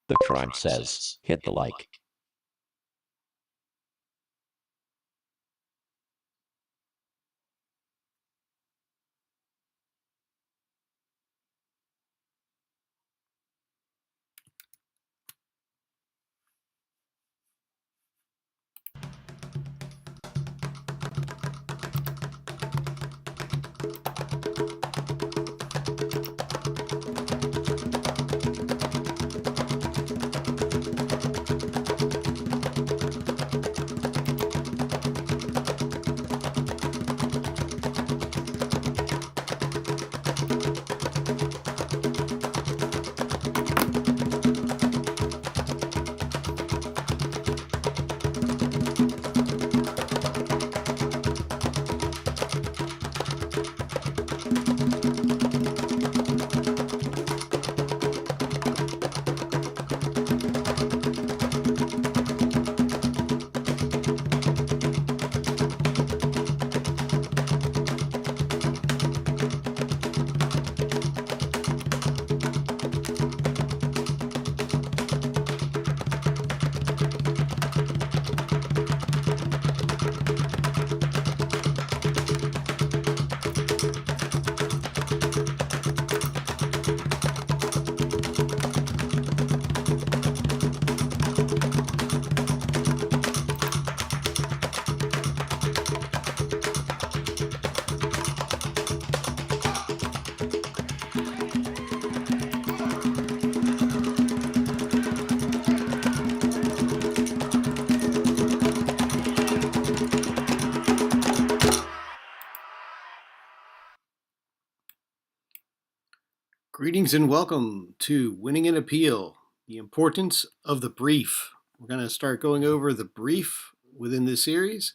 The Crime Says. Hit the like. Greetings and welcome to Winning an Appeal, the importance of the brief. We're going to start going over the brief within this series.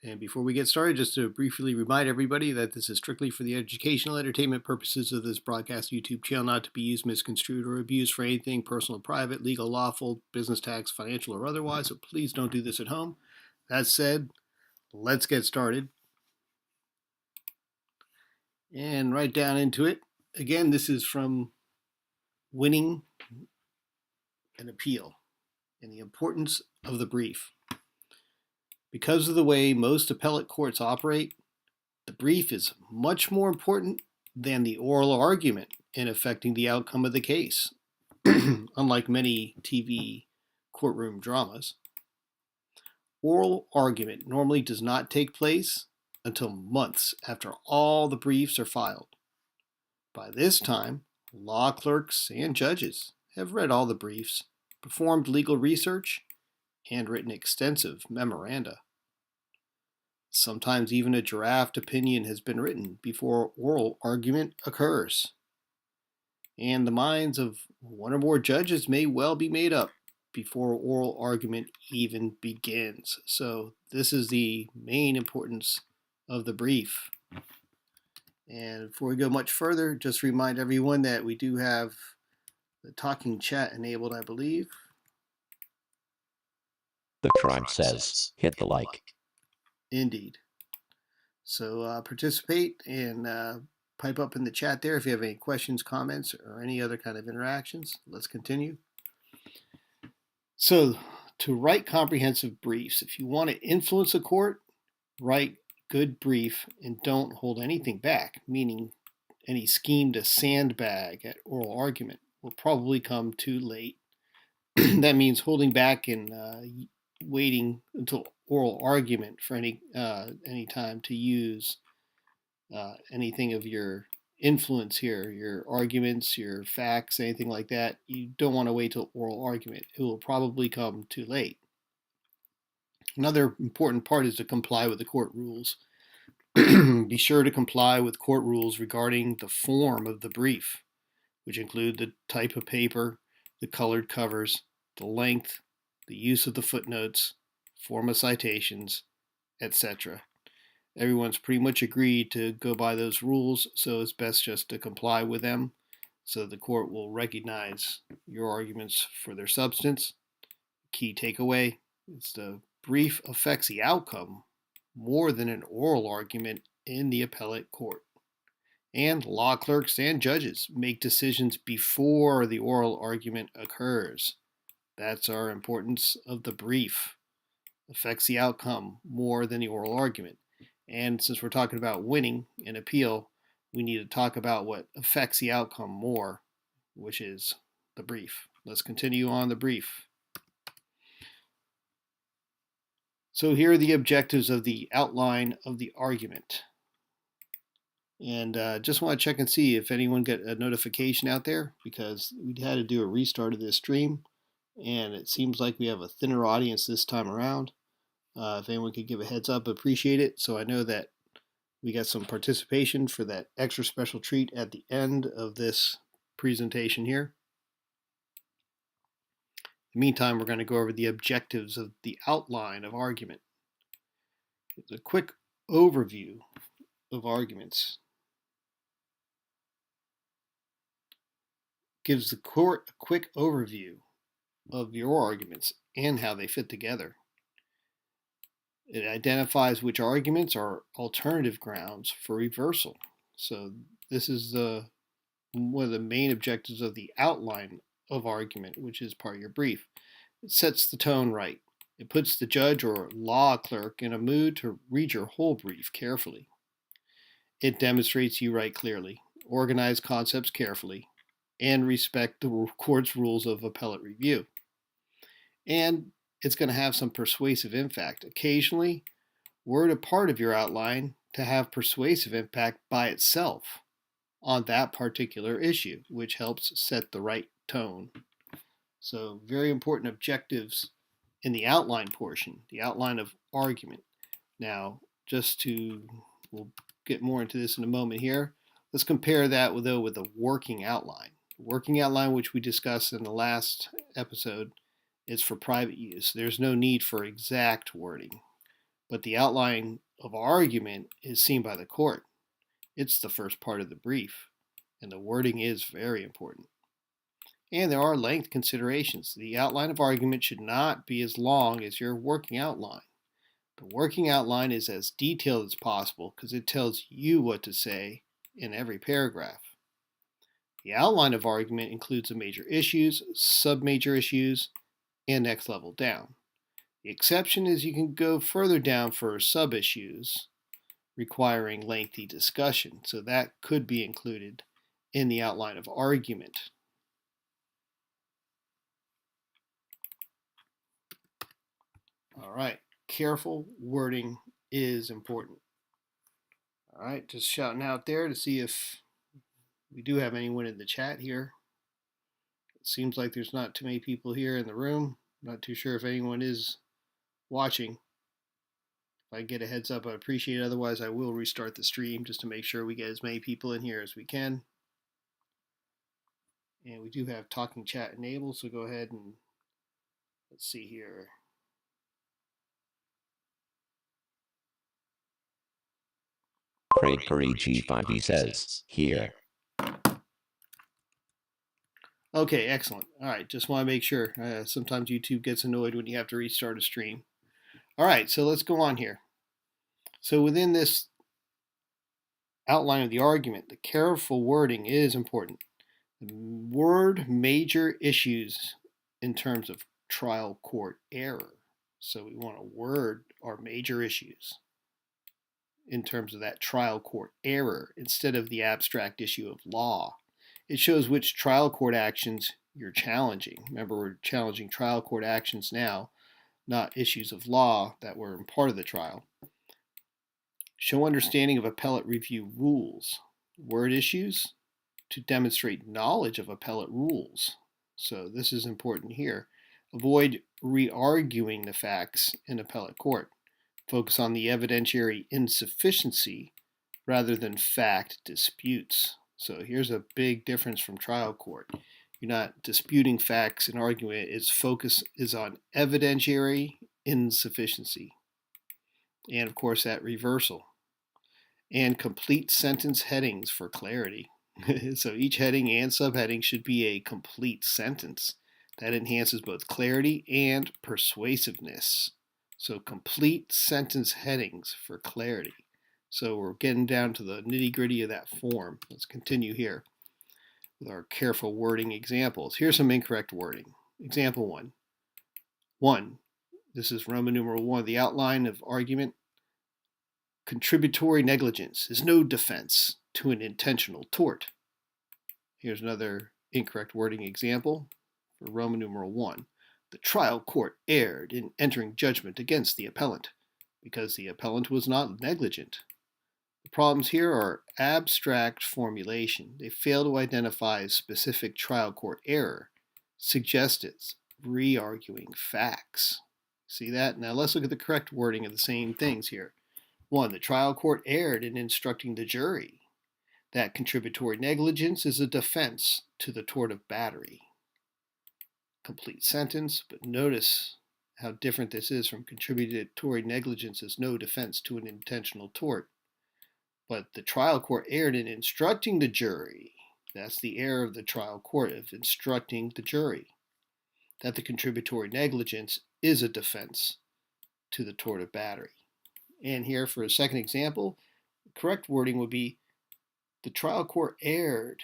And before we get started, just to briefly remind everybody that this is strictly for the educational entertainment purposes of this broadcast YouTube channel, not to be used, misconstrued, or abused for anything personal, private, legal, lawful, business, tax, financial, or otherwise. So please don't do this at home. That said, let's get started. And right down into it. Again, this is from Winning an Appeal and the importance of the brief. Because of the way most appellate courts operate, the brief is much more important than the oral argument in affecting the outcome of the case, unlike many TV courtroom dramas. Oral argument normally does not take place until months after all the briefs are filed. By this time, law clerks and judges have read all the briefs, performed legal research, and written extensive memoranda. Sometimes even a draft opinion has been written before oral argument occurs. And the minds of one or more judges may well be made up before oral argument even begins. So this is the main importance of the brief. And before we go much further, just remind everyone that we do have the talking chat enabled, I believe. The Crime Says. Hit the like. Indeed. So participate and pipe up in the chat there if you have any questions, comments, or any other kind of interactions. Let's continue. So to write comprehensive briefs, if you want to influence a court, write good brief and don't hold anything back, meaning any scheme to sandbag at oral argument will probably come too late. That means holding back and waiting until oral argument for any time to use anything of your influence here, your arguments, your facts, anything like that. You don't want to wait till oral argument. It will probably come too late. Another important part is to comply with the court rules. Be sure to comply with court rules regarding the form of the brief, which include the type of paper, the colored covers, the length, the use of the footnotes, form of citations, etc. Everyone's pretty much agreed to go by those rules, so it's best just to comply with them so the court will recognize your arguments for their substance. Key takeaway is the brief affects the outcome more than an oral argument in the appellate court. And law clerks and judges make decisions before the oral argument occurs. That's our importance of the brief. Affects the outcome more than the oral argument. And since we're talking about winning an appeal, we need to talk about what affects the outcome more, which is the brief. Let's continue on the brief. So here are the objectives of the outline of the argument. And just want to check and see if anyone got a notification out there, because we had to do a restart of this stream, and it seems like we have a thinner audience this time around. If anyone could give a heads up, appreciate it, so I know that we got some participation for that extra special treat at the end of this presentation here. In the meantime, we're going to go over the objectives of the outline of argument. It's a quick overview of arguments. Gives the court a quick overview of your arguments and how they fit together. It identifies which arguments are alternative grounds for reversal. So this is one of the main objectives of the outline of argument, which is part of your brief. It sets the tone right. It puts the judge or law clerk in a mood to read your whole brief carefully. It demonstrates you write clearly, organize concepts carefully, and respect the court's rules of appellate review. And it's going to have some persuasive impact. Occasionally, word a part of your outline to have persuasive impact by itself on that particular issue, which helps set the right tone. So very important objectives in the outline portion, the outline of argument. Now, we'll get more into this in a moment here. Let's compare that with a working outline. Working outline, which we discussed in the last episode, is for private use. There's no need for exact wording, but the outline of argument is seen by the court. It's the first part of the brief, and the wording is very important. And there are length considerations. The outline of argument should not be as long as your working outline. The working outline is as detailed as possible because it tells you what to say in every paragraph. The outline of argument includes the major issues, sub-major issues, and next level down. The exception is you can go further down for sub-issues requiring lengthy discussion, so that could be included in the outline of argument. All right, careful wording is important. All right, just shouting out there to see if we do have anyone in the chat here. It seems like there's not too many people here in the room. I'm not too sure if anyone is watching. If I get a heads up, I'd appreciate it. Otherwise, I will restart the stream just to make sure we get as many people in here as we can. And we do have talking chat enabled, so go ahead and let's see here. Craig Curry G5E says, here. Okay, excellent. All right, just want to make sure. Sometimes YouTube gets annoyed when you have to restart a stream. All right, so let's go on here. So within this outline of the argument, the careful wording is important. The word major issues in terms of trial court error. So we want to word our major issues in terms of that trial court error instead of the abstract issue of law. It shows which trial court actions you're challenging. Remember, we're challenging trial court actions now, not issues of law that were part of the trial. Show understanding of appellate review rules. Word issues to demonstrate knowledge of appellate rules. So this is important here. Avoid re-arguing the facts in appellate court. Focus on the evidentiary insufficiency rather than fact disputes. So here's a big difference from trial court. You're not disputing facts and arguing. Its focus is on evidentiary insufficiency. And of course that reversal. And complete sentence headings for clarity. So each heading and subheading should be a complete sentence. That enhances both clarity and persuasiveness. So complete sentence headings for clarity. So we're getting down to the nitty-gritty of that form. Let's continue here with our careful wording examples. Here's some incorrect wording. Example 1. 1. This is Roman numeral 1, the outline of argument. Contributory negligence is no defense to an intentional tort. Here's another incorrect wording example for Roman numeral 1. The trial court erred in entering judgment against the appellant because the appellant was not negligent. The problems here are abstract formulation. They fail to identify a specific trial court error, suggested re-arguing facts. See that? Now let's look at the correct wording of the same things here. 1. The trial court erred in instructing the jury that contributory negligence is a defense to the tort of battery. Complete sentence, but notice how different this is from contributory negligence is no defense to an intentional tort. But the trial court erred in instructing the jury. That's the error of the trial court, of instructing the jury that the contributory negligence is a defense to the tort of battery. And here for a second example, the correct wording would be the trial court erred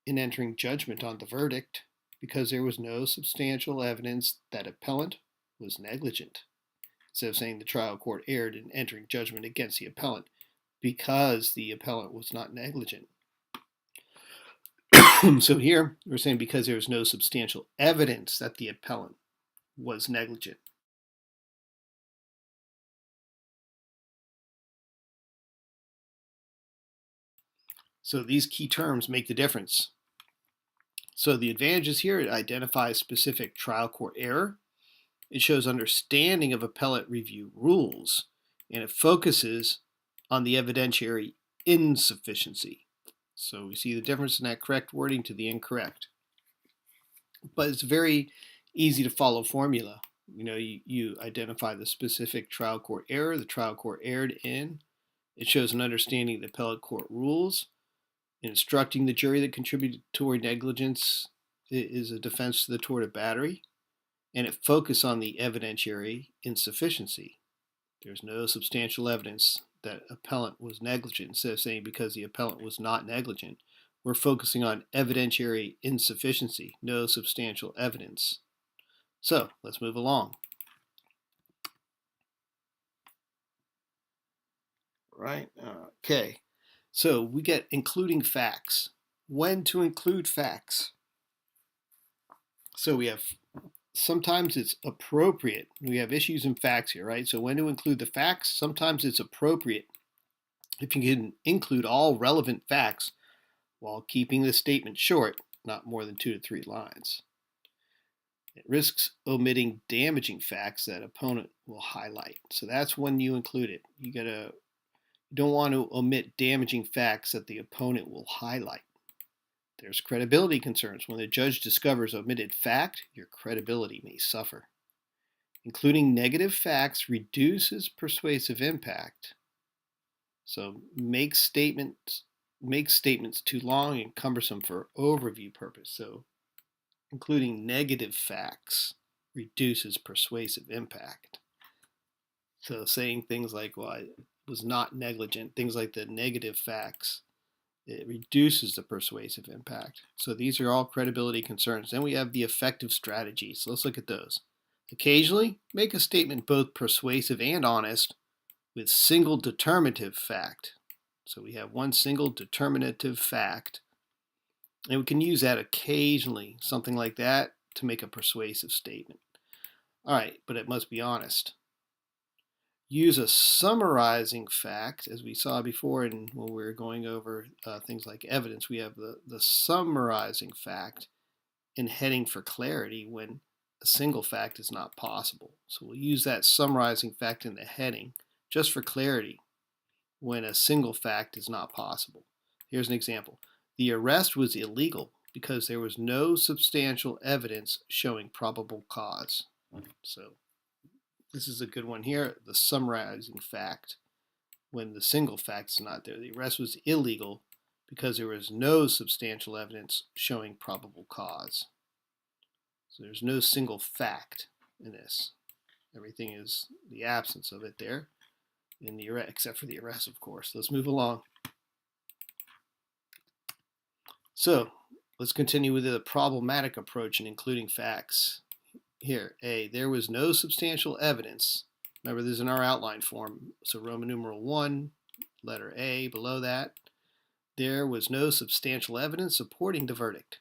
in entering judgment on the verdict because there was no substantial evidence that appellant was negligent. Instead of saying the trial court erred in entering judgment against the appellant because the appellant was not negligent. So here we're saying because there was no substantial evidence that the appellant was negligent. So these key terms make the difference. So the advantages here, it identifies specific trial court error, it shows understanding of appellate review rules, and it focuses on the evidentiary insufficiency. So we see the difference in that correct wording to the incorrect. But it's a very easy to follow formula. You identify the specific trial court error, the trial court erred in. It shows an understanding of the appellate court rules, instructing the jury that contributory negligence is a defense to the tort of battery, and it focuses on the evidentiary insufficiency. There's no substantial evidence that appellant was negligent. Instead of saying because the appellant was not negligent, we're focusing on evidentiary insufficiency, no substantial evidence. So let's move along. Right? Okay. So we get including facts. When to include facts. So we have sometimes it's appropriate. We have issues and facts here, right? So when to include the facts, sometimes it's appropriate if you can include all relevant facts while keeping the statement short, not more than 2 to 3 lines. It risks omitting damaging facts that opponent will highlight. So that's when you include it. You don't want to omit damaging facts that the opponent will highlight. There's credibility concerns. When the judge discovers omitted fact, your credibility may suffer. Including negative facts reduces persuasive impact. So make statements too long and cumbersome for overview purpose. So including negative facts reduces persuasive impact. So saying things like, well, I was not negligent, things like the negative facts, it reduces the persuasive impact. So these are all credibility concerns. Then we have the effective strategies. So let's look at those. Occasionally, make a statement both persuasive and honest with single determinative fact. So we have one single determinative fact, and we can use that occasionally, something like that, to make a persuasive statement. All right, but it must be honest. Use a summarizing fact, as we saw before when we were going over things like evidence. We have the summarizing fact in heading for clarity when a single fact is not possible. So we'll use that summarizing fact in the heading just for clarity when a single fact is not possible. Here's an example. The arrest was illegal because there was no substantial evidence showing probable cause. So this is a good one here, the summarizing fact. When the single fact is not there, the arrest was illegal because there was no substantial evidence showing probable cause. So there's no single fact in this. Everything is the absence of it there, in the arrest, except for the arrest, of course. Let's move along. So let's continue with the problematic approach in including facts. here, A, there was no substantial evidence. Remember, this is in our outline form. So Roman numeral 1, letter A, below that. There was no substantial evidence supporting the verdict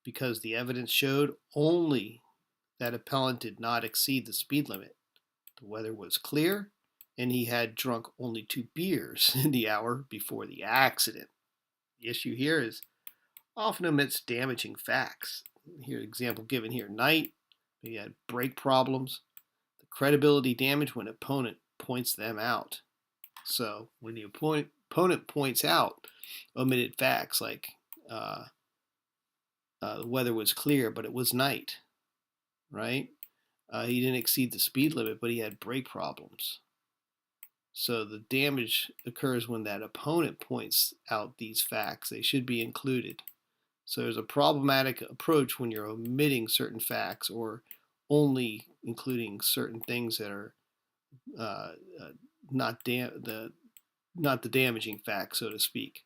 because the evidence showed only that appellant did not exceed the speed limit. The weather was clear, and he had drunk only 2 beers in the hour before the accident. The issue here is often omits damaging facts. Here, example given here, night, maybe had brake problems, the credibility damage when opponent points them out. So when the opponent points out omitted facts like the weather was clear, but it was night, right? He didn't exceed the speed limit, but he had brake problems. So the damage occurs when that opponent points out these facts. They should be included. So there's a problematic approach when you're omitting certain facts or only including certain things that are not the damaging fact, so to speak.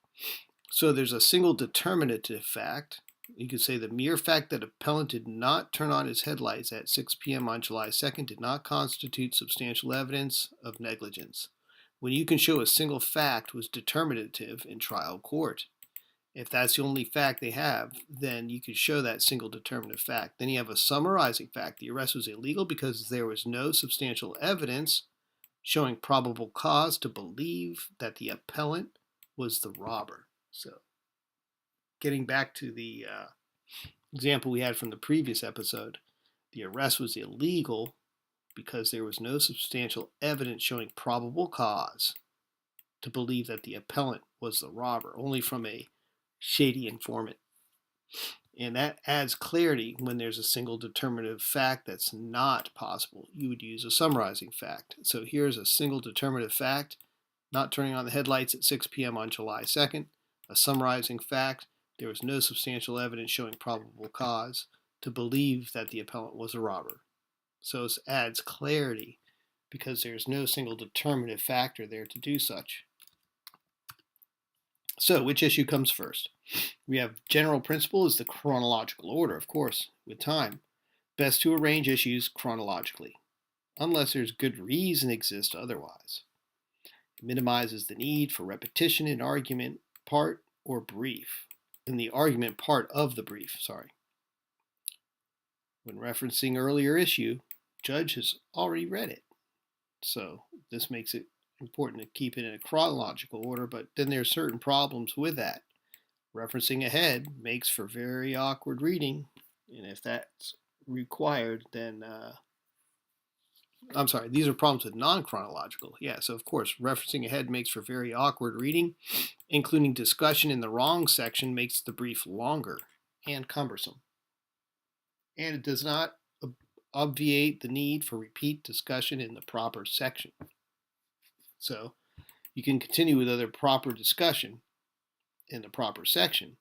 So there's a single determinative fact. You could say the mere fact that appellant did not turn on his headlights at 6 p.m. on July 2nd did not constitute substantial evidence of negligence. When you can show a single fact was determinative in trial court. If that's the only fact they have, then you could show that single determinative fact. Then you have a summarizing fact. The arrest was illegal because there was no substantial evidence showing probable cause to believe that the appellant was the robber. So, getting back to the example we had from the previous episode, the arrest was illegal because there was no substantial evidence showing probable cause to believe that the appellant was the robber, only from a shady informant. And that adds clarity when there's a single determinative fact that's not possible. You would use a summarizing fact. So here's a single determinative fact, not turning on the headlights at 6 p.m. on July 2nd. A summarizing fact, there was no substantial evidence showing probable cause to believe that the appellant was a robber. So it adds clarity because there's no single determinative factor there to do such. So which issue comes first? We have general principle is the chronological order, of course, with time. Best to arrange issues chronologically, unless there's good reason exists otherwise. It minimizes the need for repetition in argument part or brief, in the argument part of the brief, When referencing earlier issue, judge has already read it. So this makes it important to keep it in a chronological order, but then there's certain problems with that. Referencing ahead makes for very awkward reading, and if that's required, then these are problems with non-chronological. Yeah, so of course, referencing ahead makes for very awkward reading. Including discussion in the wrong section makes the brief longer and cumbersome. And it does not obviate the need for repeat discussion in the proper section. So you can continue with other proper discussion in the proper section,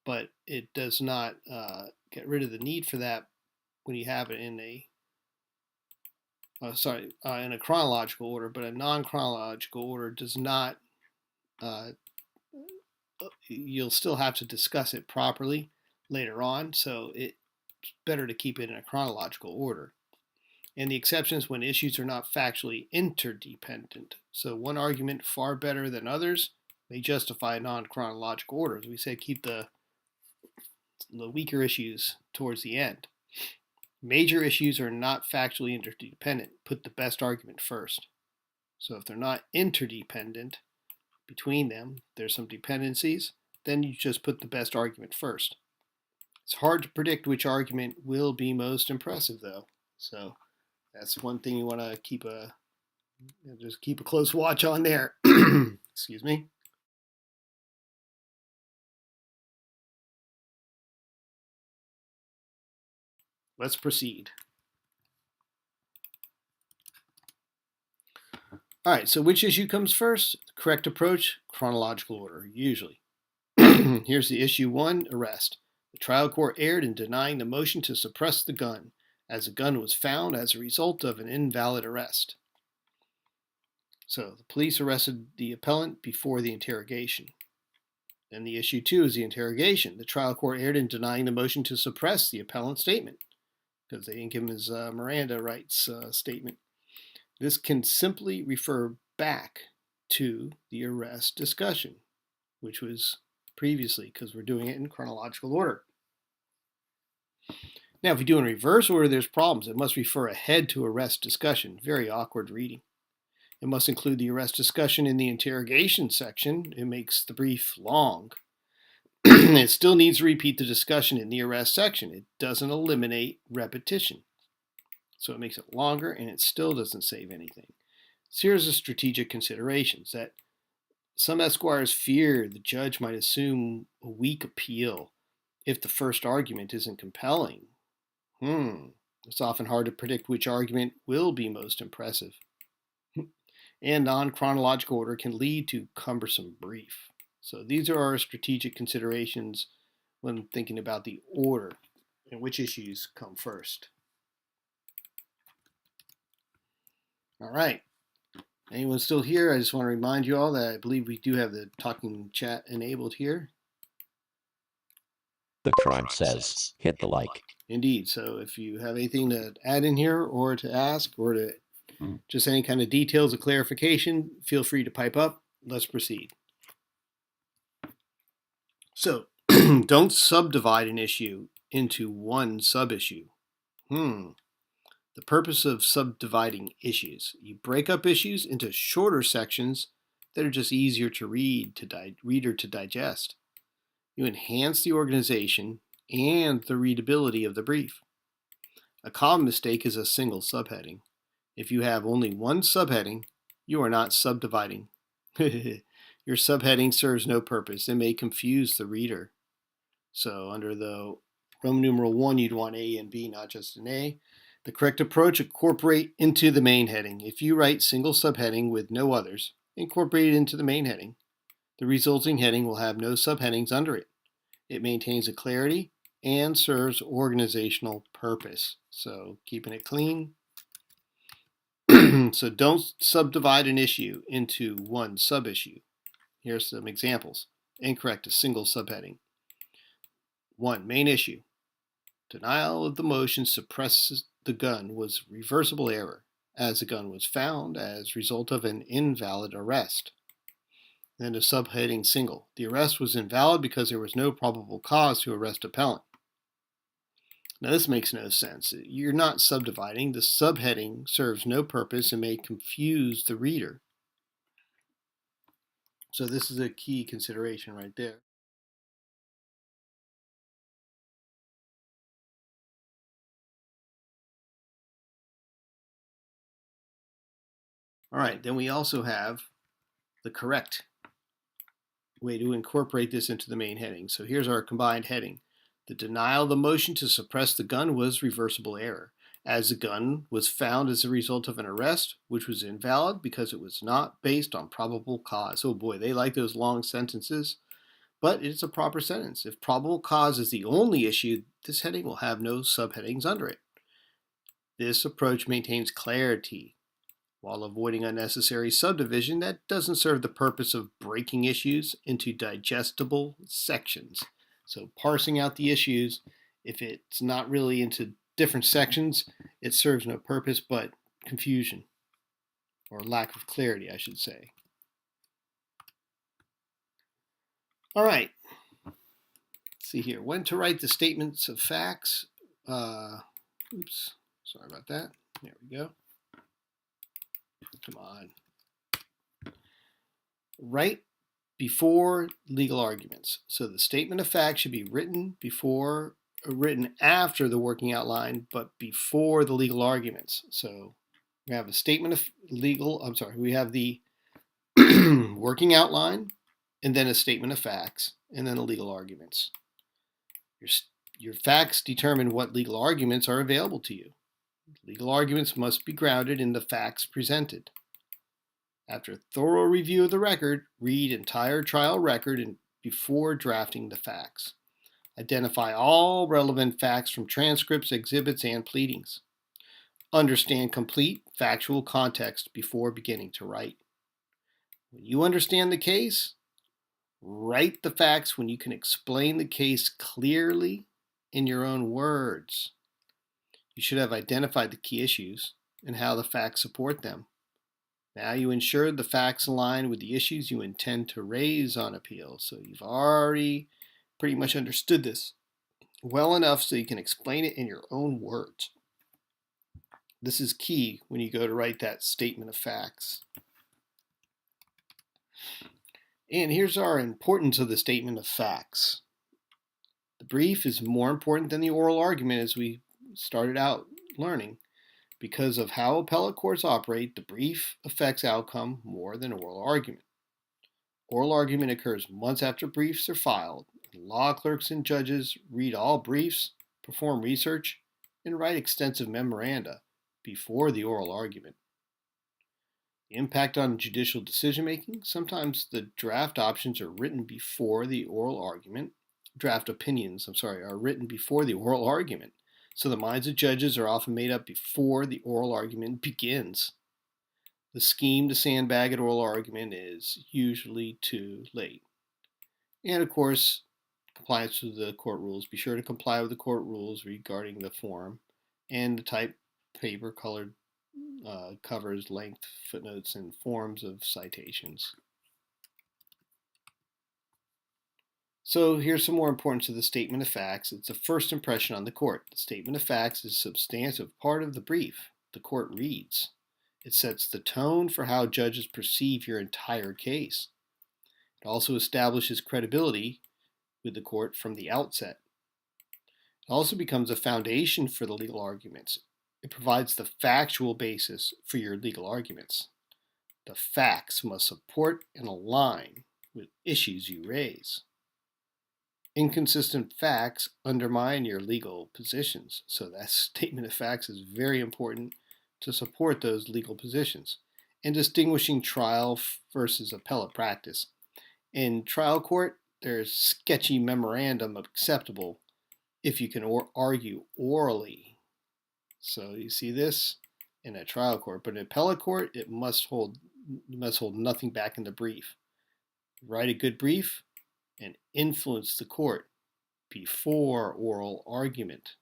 but it does not get rid of the need for that when you have it in a chronological order, but a non-chronological order does not, you'll still have to discuss it properly later on, so it's better to keep it in a chronological order. And the exceptions when issues are not factually interdependent. So one argument far better than others may justify a non-chronological order. As we said, keep the weaker issues towards the end. Major issues are not factually interdependent. Put the best argument first. So if they're not interdependent between them, there's some dependencies, then you just put the best argument first. It's hard to predict which argument will be most impressive, though. So that's one thing you want to keep a close watch on there. Excuse me. Let's proceed. All right, so which issue comes first? The correct approach, chronological order, usually. Here's the issue 1, arrest. The trial court erred in denying the motion to suppress the gun, as the gun was found as a result of an invalid arrest. So the police arrested the appellant before the interrogation. Then the issue 2 is the interrogation. The trial court erred in denying the motion to suppress the appellant's statement. because they didn't give him his Miranda rights statement. This can simply refer back to the arrest discussion, which was previously, because we're doing it in chronological order. Now, if you do in reverse order, there's problems. It must refer ahead to arrest discussion. Very awkward reading. It must include the arrest discussion in the interrogation section. It makes the brief long. It still needs to repeat the discussion in the arrest section. It doesn't eliminate repetition. So it makes it longer, and it still doesn't save anything. So here's the strategic considerations that some esquires fear the judge might assume a weak appeal if the first argument isn't compelling. It's often hard to predict which argument will be most impressive. And non-chronological order can lead to cumbersome brief. So these are our strategic considerations when thinking about the order and which issues come first. All right. Anyone still here? I just want to remind you all that I believe we do have the talking chat enabled here. The crime says, hit the like. Indeed. So if you have anything to add in here or to ask or to just any kind of details or clarification, feel free to pipe up. Let's proceed. So don't subdivide an issue into one sub-issue. The purpose of subdividing issues. You break up issues into shorter sections that are just easier to reader to digest. You enhance the organization and the readability of the brief. A common mistake is a single subheading. If you have only one subheading, you are not subdividing. Your subheading serves no purpose. It may confuse the reader. So under the Roman numeral 1, you'd want A and B, not just an A. The correct approach, incorporate into the main heading. If you write single subheading with no others, incorporate it into the main heading. The resulting heading will have no subheadings under it. It maintains a clarity and serves organizational purpose. So keeping it clean. So don't subdivide an issue into one sub-issue. Here's some examples. Incorrect, a single subheading. 1. Main issue. Denial of the motion suppresses the gun was reversible error, as the gun was found as result of an invalid arrest. Then a subheading single. The arrest was invalid because there was no probable cause to arrest appellant. Now this makes no sense. You're not subdividing. The subheading serves no purpose and may confuse the reader. So this is a key consideration right there. All right, then we also have the correct way to incorporate this into the main heading. So here's our combined heading. The denial of the motion to suppress the gun was reversible error, as the gun was found as a result of an arrest, which was invalid because it was not based on probable cause. Oh boy, they like those long sentences, but it's a proper sentence. If probable cause is the only issue, this heading will have no subheadings under it. This approach maintains clarity while avoiding unnecessary subdivision that doesn't serve the purpose of breaking issues into digestible sections. So parsing out the issues, if it's not really into different sections, it serves no purpose but confusion, or lack of clarity, I should say. All right. Let's see here. When to write the statements of facts. Oops, sorry about that. There we go. Come on. Right before legal arguments. So the statement of fact should be written after the working outline, but before the legal arguments. So we have a statement of we have the working outline, and then a statement of facts, and then the legal arguments. Your facts determine what legal arguments are available to you. Legal arguments must be grounded in the facts presented. After a thorough review of the record, read entire trial record before drafting the facts. Identify all relevant facts from transcripts, exhibits, and pleadings. Understand complete factual context before beginning to write. When you understand the case, write the facts when you can explain the case clearly in your own words. You You should have identified the key issues and how the facts support them. Now you ensure the facts align with the issues you intend to raise on appeal. So you've already pretty much understood this well enough so you can explain it in your own words. This is key when you go to write that statement of facts. And here's our importance of the statement of facts. The brief is more important than the oral argument, as we started out learning. Because of how appellate courts operate, the brief affects outcome more than oral argument. Oral argument occurs months after briefs are filed. Law clerks and judges read all briefs, perform research, and write extensive memoranda before the oral argument. The impact on judicial decision making: sometimes the draft options are written before the oral argument. Draft opinions, are written before the oral argument. So the minds of judges are often made up before the oral argument begins. The scheme to sandbag at oral argument is usually too late. And of course, compliance with the court rules. Be sure to comply with the court rules regarding the form and the type, paper, colored covers, length, footnotes, and forms of citations. So here's some more importance of the statement of facts. It's a first impression on the court. The statement of facts is a substantive part of the brief the court reads. It sets the tone for how judges perceive your entire case. It also establishes credibility with the court from the outset. It also becomes a foundation for the legal arguments. It provides the factual basis for your legal arguments. The facts must support and align with issues you raise. Inconsistent facts undermine your legal positions. So that statement of facts is very important to support those legal positions. And distinguishing trial versus appellate practice. In trial court, there's sketchy memorandum acceptable if you can argue orally. So you see this in a trial court, but in appellate court, you must hold nothing back in the brief. Write a good brief and influence the court before oral argument.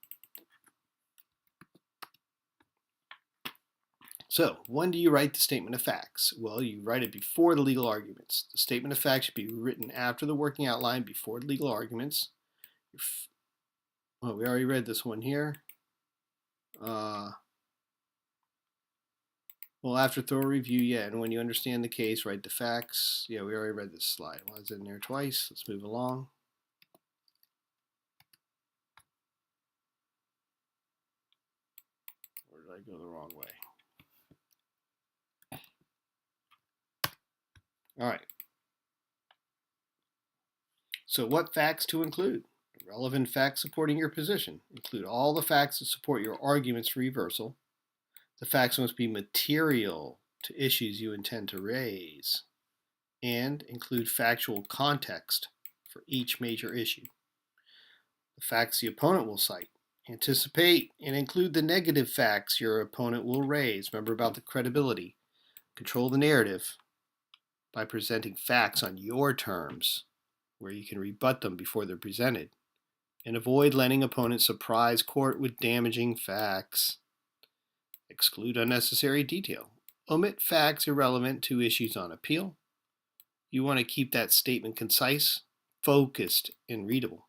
So, when do you write the statement of facts? Well, you write it before the legal arguments. The statement of facts should be written after the working outline, before the legal arguments. We already read this one here. After thorough review, and when you understand the case, write the facts. We already read this slide. Why is it in there twice? Let's move along. Or did I go the wrong way? All right. So what facts to include? Relevant facts supporting your position. Include all the facts that support your arguments for reversal. The facts must be material to issues you intend to raise. And include factual context for each major issue. The facts the opponent will cite. Anticipate and include the negative facts your opponent will raise. Remember about the credibility. Control the narrative by presenting facts on your terms, where you can rebut them before they're presented. And avoid letting opponents surprise court with damaging facts. Exclude unnecessary detail. Omit facts irrelevant to issues on appeal. You want to keep that statement concise, focused, and readable.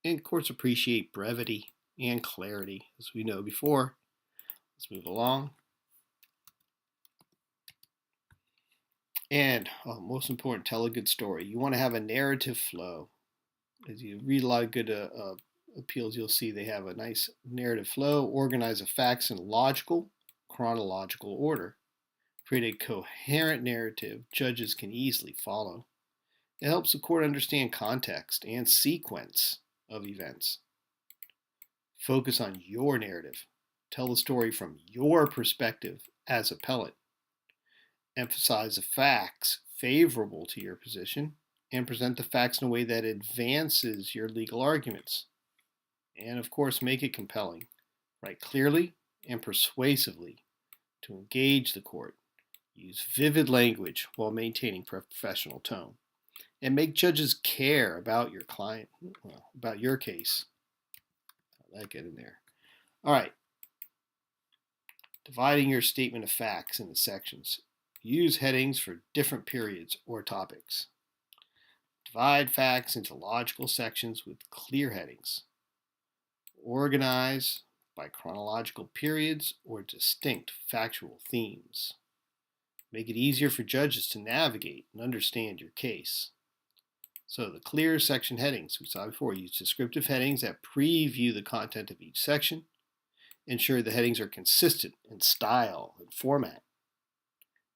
And courts appreciate brevity and clarity, as we know before. Let's move along. And most important, tell a good story. You want to have a narrative flow. As you read a lot of good appeals, you'll see they have a nice narrative flow. Organize the facts in logical, chronological order. Create a coherent narrative judges can easily follow. It helps the court understand context and sequence of events. Focus on your narrative. Tell the story from your perspective as appellate. Emphasize the facts favorable to your position and present the facts in a way that advances your legal arguments. And of course, make it compelling. Write clearly and persuasively to engage the court. Use vivid language while maintaining professional tone. And make judges care about your client, about your case. I'll let that get in there. All right. Dividing your statement of facts into sections. Use headings for different periods or topics. Divide facts into logical sections with clear headings. Organize by chronological periods or distinct factual themes. Make it easier for judges to navigate and understand your case. So the clear section headings we saw before, use descriptive headings that preview the content of each section. Ensure the headings are consistent in style and format.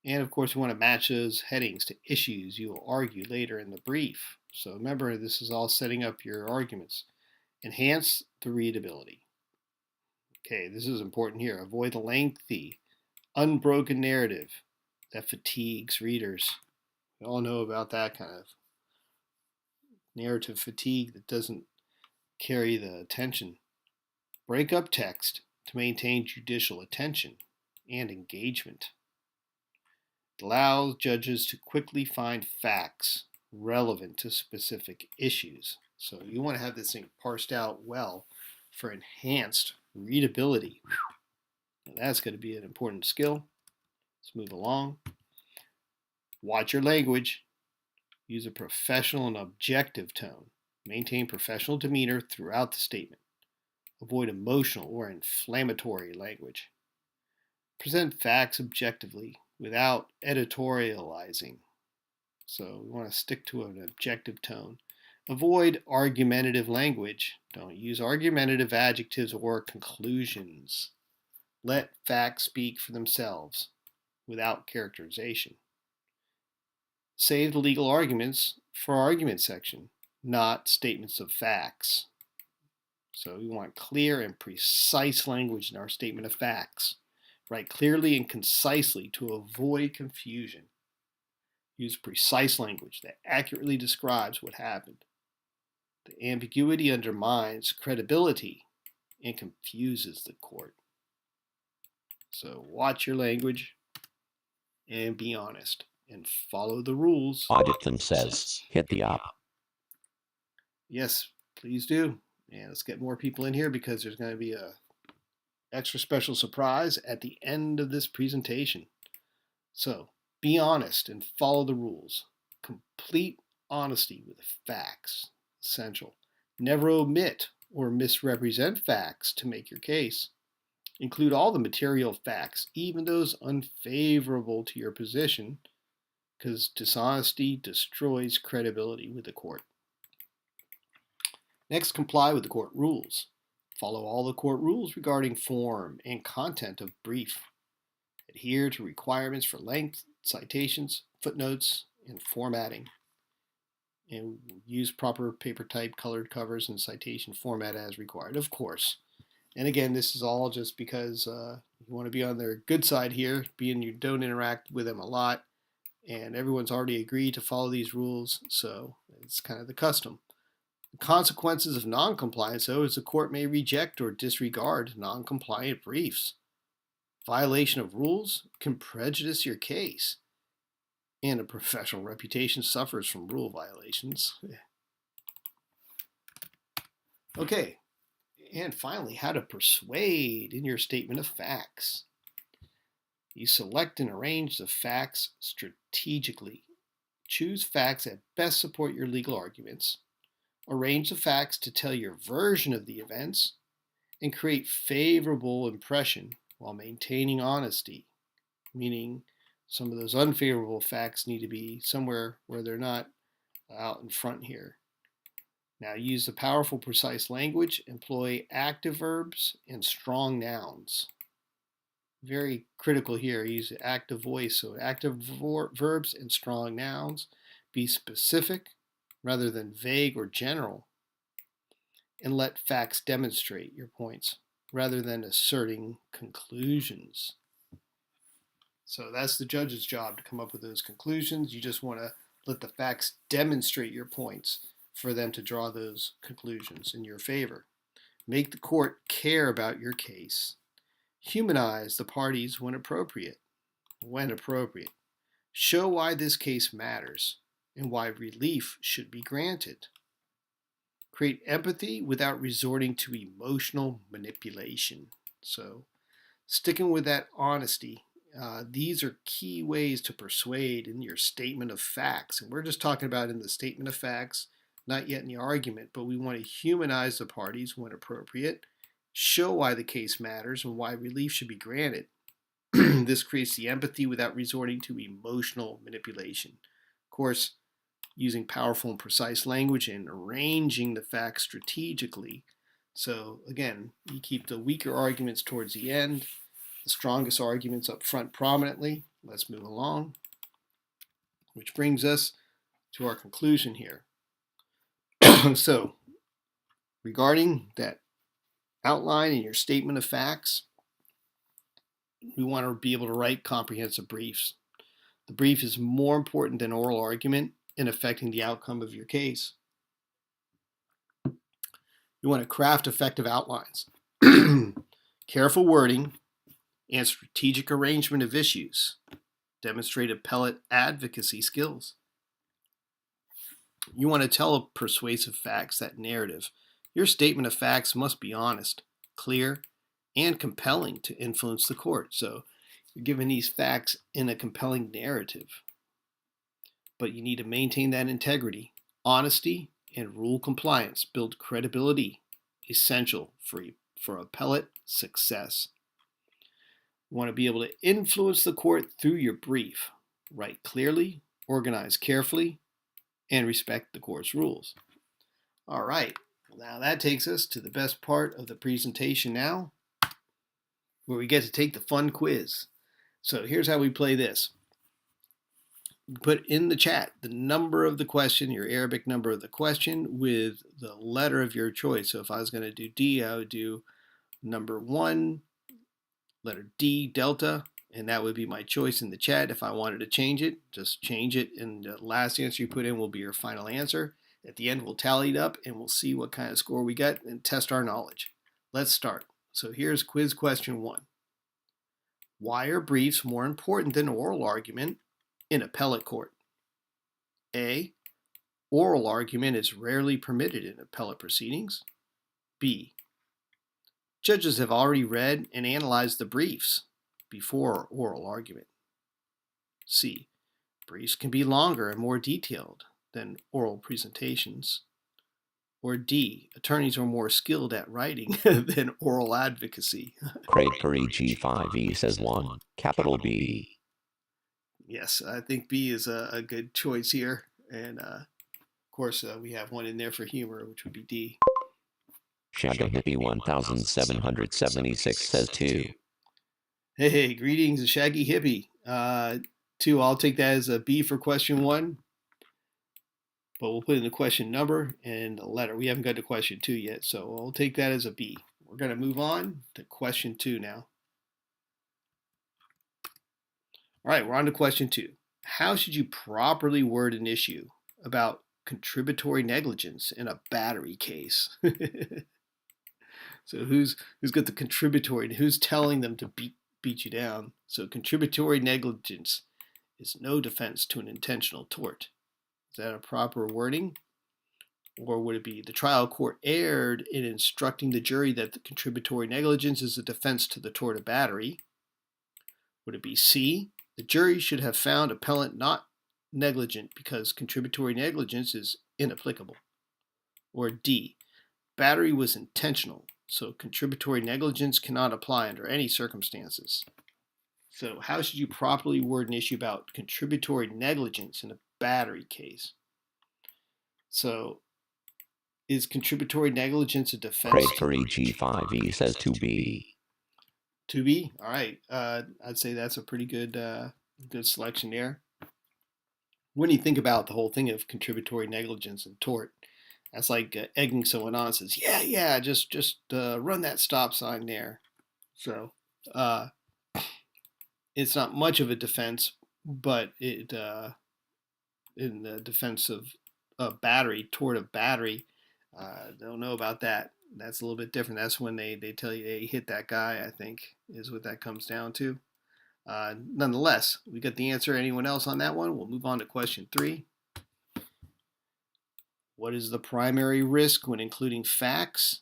And of course, we want to match those headings to issues you will argue later in the brief. So remember, this is all setting up your arguments. Enhance the readability. Okay, this is important here. Avoid the lengthy, unbroken narrative that fatigues readers. We all know about that kind of narrative fatigue that doesn't carry the attention. Break up text to maintain judicial attention and engagement. It allows judges to quickly find facts relevant to specific issues. So you want to have this thing parsed out well for enhanced readability. Now that's going to be an important skill. Let's move along. Watch your language. Use a professional and objective tone. Maintain professional demeanor throughout the statement. Avoid emotional or inflammatory language. Present facts objectively without editorializing. So we want to stick to an objective tone. Avoid argumentative language. Don't use argumentative adjectives or conclusions. Let facts speak for themselves without characterization. Save the legal arguments for argument section, not statements of facts. So we want clear and precise language in our statement of facts. Write clearly and concisely to avoid confusion. Use precise language that accurately describes what happened. The ambiguity undermines credibility and confuses the court. So watch your language and be honest and follow the rules. Auditon says, hit the op. Yes, please do. And let's get more people in here because there's going to be a extra special surprise at the end of this presentation. So be honest and follow the rules. Complete honesty with facts. Essential. Never omit or misrepresent facts to make your case. Include all the material facts, even those unfavorable to your position, because dishonesty destroys credibility with the court. Next, comply with the court rules. Follow all the court rules regarding form and content of brief. Adhere to requirements for length, citations, footnotes, and formatting. And use proper paper type, colored covers, and citation format as required, of course. And again, this is all just because you want to be on their good side here, being you don't interact with them a lot, and everyone's already agreed to follow these rules, so it's kind of the custom. The consequences of non-compliance, though, is the court may reject or disregard non-compliant briefs. Violation of rules can prejudice your case, and a professional reputation suffers from rule violations. Okay, and finally, how to persuade in your statement of facts. You select and arrange the facts strategically. Choose facts that best support your legal arguments. Arrange the facts to tell your version of the events and create favorable impression while maintaining honesty, meaning some of those unfavorable facts need to be somewhere where they're not out in front here. Now use the powerful, precise language. Employ active verbs and strong nouns. Very critical here. Use active voice, so active verbs and strong nouns. Be specific rather than vague or general. And let facts demonstrate your points rather than asserting conclusions. So that's the judge's job, to come up with those conclusions. You just want to let the facts demonstrate your points for them to draw those conclusions in your favor. Make the court care about your case. Humanize the parties when appropriate. Show why this case matters and why relief should be granted. Create empathy without resorting to emotional manipulation. So Sticking with that honesty, these are key ways to persuade in your statement of facts. And we're just talking about in the statement of facts, not yet in the argument, but we want to humanize the parties when appropriate, show why the case matters and why relief should be granted. This creates the empathy without resorting to emotional manipulation. Of course, using powerful and precise language and arranging the facts strategically. So again, you keep the weaker arguments towards the end, the strongest arguments up front prominently. Let's move along, which brings us to our conclusion here. So, regarding that outline in your statement of facts, we want to be able to write comprehensive briefs. The brief is more important than oral argument in affecting the outcome of your case. You want to craft effective outlines, careful wording, and strategic arrangement of issues. Demonstrate appellate advocacy skills. You want to tell persuasive facts, that narrative. Your statement of facts must be honest, clear, and compelling to influence the court. So you're giving these facts in a compelling narrative. But you need to maintain that integrity. Honesty and rule compliance build credibility, essential for appellate success. You want to be able to influence the court through your brief. Write clearly, organize carefully, and respect the court's rules. All right, now that takes us to the best part of the presentation now, where we get to take the fun quiz. So here's how we play this. Put in the chat the number of the question, your Arabic number of the question, with the letter of your choice. So if I was going to do D, I would do number 1, letter D, delta, and that would be my choice in the chat. If I wanted to change it, just change it, and the last answer you put in will be your final answer. At the end, we'll tally it up, and we'll see what kind of score we got and test our knowledge. Let's start. So here's quiz question 1. Why are briefs more important than oral argument in appellate court? A, oral argument is rarely permitted in appellate proceedings. B, judges have already read and analyzed the briefs before oral argument. C, briefs can be longer and more detailed than oral presentations. Or D, attorneys are more skilled at writing than oral advocacy. Craig Curry G5E says 1, capital B. Yes, I think B is a good choice here. And of course, we have one in there for humor, which would be D. Shaggy Hippie 1776 says 2. Hey, greetings, Shaggy Hippie. 2, I'll take that as a B for question 1. But we'll put in the question number and the letter. We haven't got to question 2 yet, so I'll take that as a B. We're going to move on to question 2 now. All right, we're on to question 2. How should you properly word an issue about contributory negligence in a battery case? So who's got the contributory? Who's telling them to beat you down? So contributory negligence is no defense to an intentional tort. Is that a proper wording? Or would it be the trial court erred in instructing the jury that the contributory negligence is a defense to the tort of battery? Would it be C, the jury should have found appellant not negligent because contributory negligence is inapplicable? Or D, battery was intentional, so contributory negligence cannot apply under any circumstances? So how should you properly word an issue about contributory negligence in a battery case? So is contributory negligence a defense? Craig Curry G5E says 2B. 2B? All right. I'd say that's a pretty good good selection there. When you think about the whole thing of contributory negligence and tort, that's like egging someone on. Says, yeah, just run that stop sign there. So it's not much of a defense, but it in the defense of battery, tort of battery, don't know about that. That's a little bit different. That's when they tell you they hit that guy, I think, is what that comes down to. Nonetheless, we got the answer. Anyone else on that one? We'll move on to question 3. What is the primary risk when including facts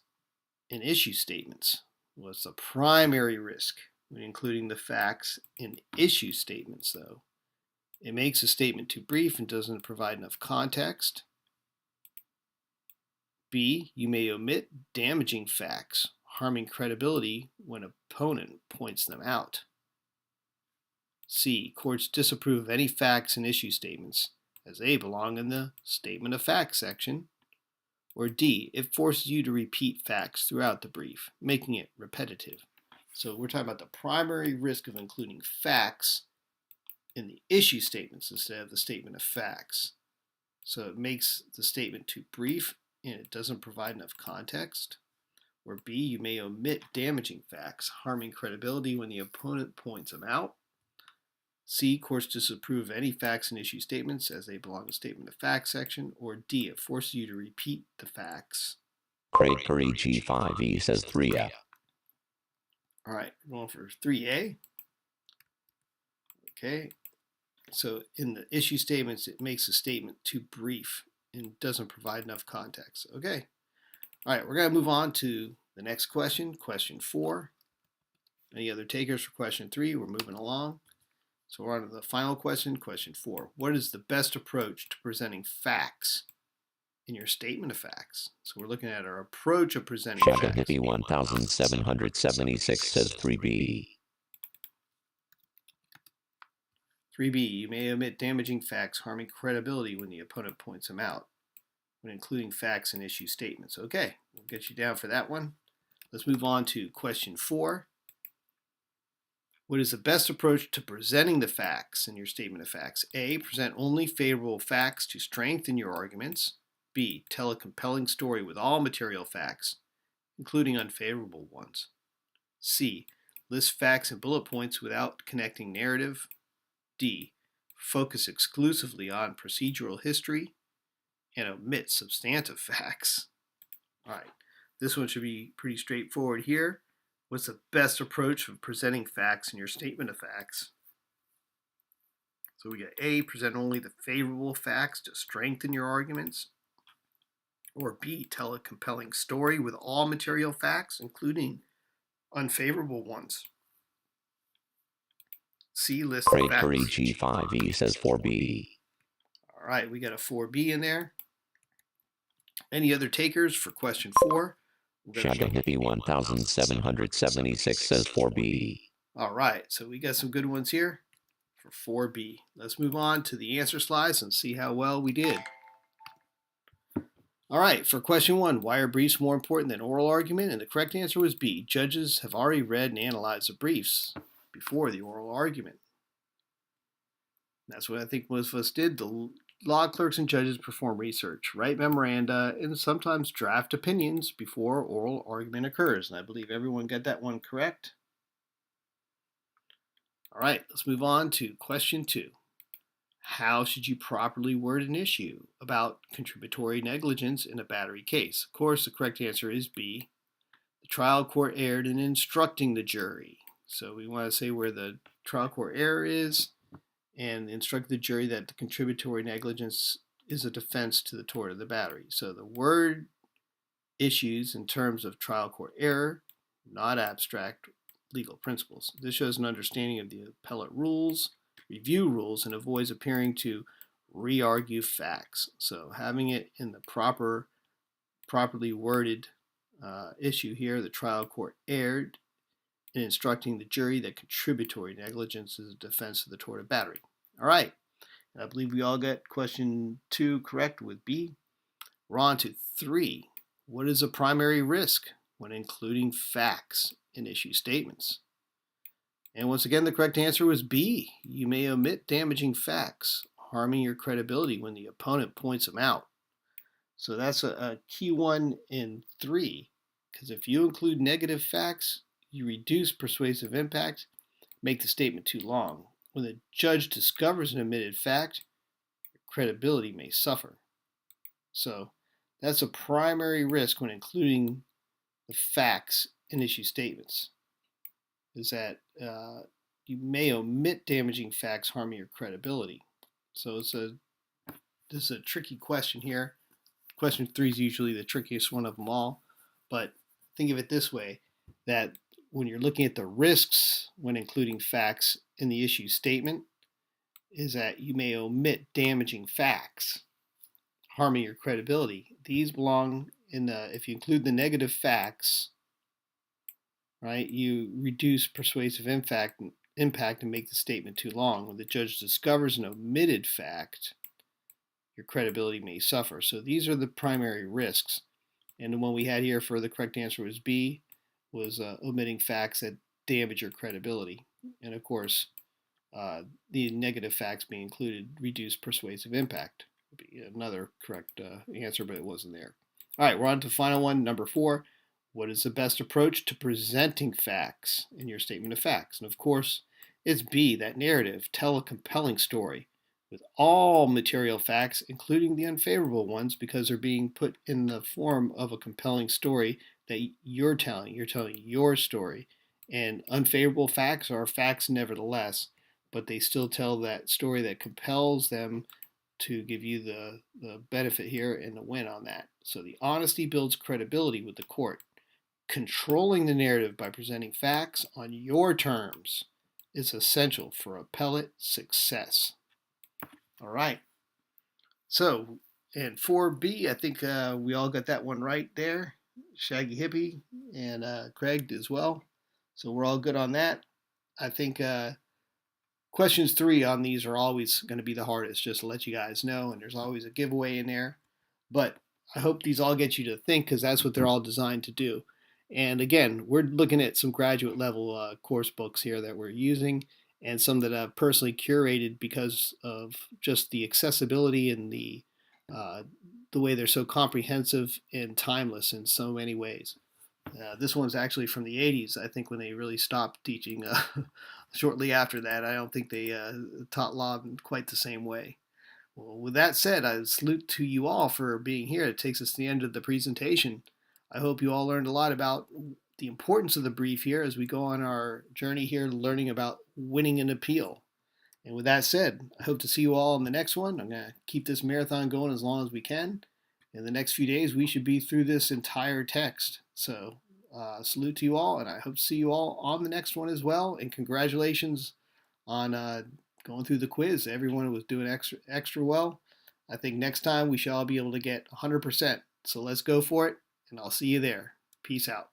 and issue statements? What's the primary risk when including the facts in issue statements, though. It makes a statement too brief and doesn't provide enough context. B, you may omit damaging facts, harming credibility when an opponent points them out. C, courts disapprove of any facts in issue statements as they belong in the statement of facts section. Or D, it forces you to repeat facts throughout the brief, making it repetitive. So we're talking about the primary risk of including facts in the issue statements instead of the statement of facts. So it makes the statement too brief and it doesn't provide enough context. Or B, you may omit damaging facts, harming credibility when the opponent points them out. C, courts disapprove of any facts in issue statements as they belong in the statement of facts section. Or D, it forces you to repeat the facts. Craig Curry G5E says 3F. All right, we're going for 3A. Okay, so in the issue statements, it makes a statement too brief and doesn't provide enough context. Okay, all right, we're going to move on to the next question, question 4. Any other takers for question 3? We're moving along. So we're on to the final question, question 4. What is the best approach to presenting facts in your statement of facts? So we're looking at our approach of presenting Shadow facts. Hippie 1776 says 3B. 3B, you may omit damaging facts, harming credibility when the opponent points them out, when including facts in issue statements. Okay, we'll get you down for that one. Let's move on to question 4. What is the best approach to presenting the facts in your statement of facts? A, present only favorable facts to strengthen your arguments. B, tell a compelling story with all material facts, including unfavorable ones. C, list facts and bullet points without connecting narrative. D, focus exclusively on procedural history and omit substantive facts. All right, this one should be pretty straightforward here. What's the best approach of presenting facts in your statement of facts? So we got A, present only the favorable facts to strengthen your arguments. Or B, tell a compelling story with all material facts, including unfavorable ones. C, list the Craig facts. Curry G5E says 4B. All right, we got a 4B in there. Any other takers for question 4? Shadow Hippie 1776 says 4B. All right, so we got some good ones here for 4B. Let's move on to the answer slides and see how well we did. All right, for question 1, why are briefs more important than oral argument? And the correct answer was B. Judges have already read and analyzed the briefs before the oral argument. That's what I think most of us did. The law clerks and judges perform research, write memoranda, and sometimes draft opinions before oral argument occurs. And I believe everyone got that one correct. All right, let's move on to question 2. How should you properly word an issue about contributory negligence in a battery case? Of course, the correct answer is B. The trial court erred in instructing the jury. So we want to say where the trial court error is and instruct the jury that the contributory negligence is a defense to the tort of the battery. So the word issues in terms of trial court error, not abstract legal principles. This shows an understanding of the appellate rules, review rules, and avoids appearing to re-argue facts. So having it in the properly worded issue here, the trial court erred in instructing the jury that contributory negligence is a defense of the tort of battery. All right, and I believe we all got question 2 correct with B. We're on to 3. What is a primary risk when including facts in issue statements? And once again, the correct answer was B. You may omit damaging facts, harming your credibility when the opponent points them out. So that's a key one in 3, because if you include negative facts, you reduce persuasive impact, make the statement too long. When the judge discovers an omitted fact, your credibility may suffer. So that's a primary risk when including the facts in issue statements, is that you may omit damaging facts harming your credibility. So this is a tricky question here. Question 3 is usually the trickiest one of them all, but think of it this way, that when you're looking at the risks when including facts in the issue statement is that you may omit damaging facts, harming your credibility. These belong in the, if you include the negative facts, right, you reduce persuasive impact and make the statement too long. When the judge discovers an omitted fact, your credibility may suffer. So these are the primary risks. And the one we had here for the correct answer was B, was omitting facts that damage your credibility. And of course, the negative facts being included reduce persuasive impact. Would be another correct answer, but it wasn't there. All right, we're on to the final one, number 4. What is the best approach to presenting facts in your statement of facts? And of course, it's B, that narrative. Tell a compelling story with all material facts, including the unfavorable ones, because they're being put in the form of a compelling story that you're telling. You're telling your story. And unfavorable facts are facts nevertheless, but they still tell that story that compels them to give you the benefit here and the win on that. So the honesty builds credibility with the court. Controlling the narrative by presenting facts on your terms is essential for appellate success. All right. So, and 4B, I think we all got that one right there. Shaggy Hippie and Craig as well. So we're all good on that. I think questions 3 on these are always going to be the hardest, just to let you guys know. And there's always a giveaway in there. But I hope these all get you to think, because that's what they're all designed to do. And again, we're looking at some graduate level course books here that we're using, and some that I've personally curated because of just the accessibility and the way they're so comprehensive and timeless in so many ways. This one's actually from the 80s, I think, when they really stopped teaching. Shortly after that, I don't think they taught law in quite the same way. Well, with that said, I salute to you all for being here. It takes us to the end of the presentation. I hope you all learned a lot about the importance of the brief here as we go on our journey here learning about winning an appeal. And with that said, I hope to see you all in the next one. I'm going to keep this marathon going as long as we can. In the next few days, we should be through this entire text. So salute to you all, and I hope to see you all on the next one as well. And congratulations on going through the quiz. Everyone was doing extra well. I think next time we shall be able to get 100%. So let's go for it, and I'll see you there. Peace out.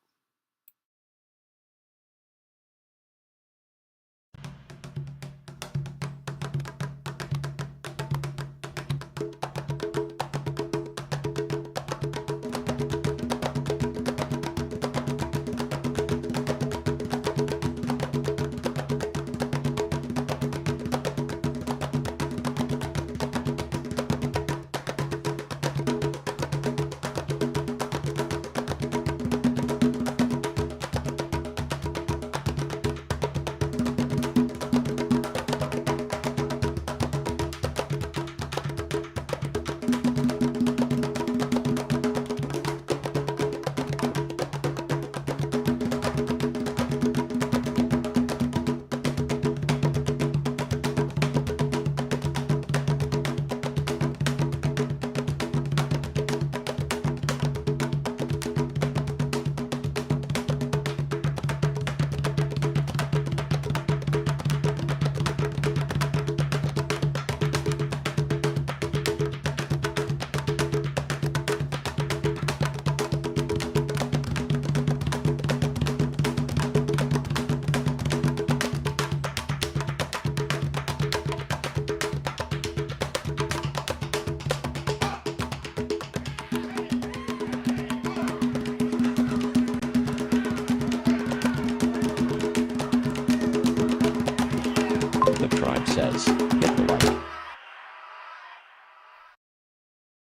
The tribe says, hit the like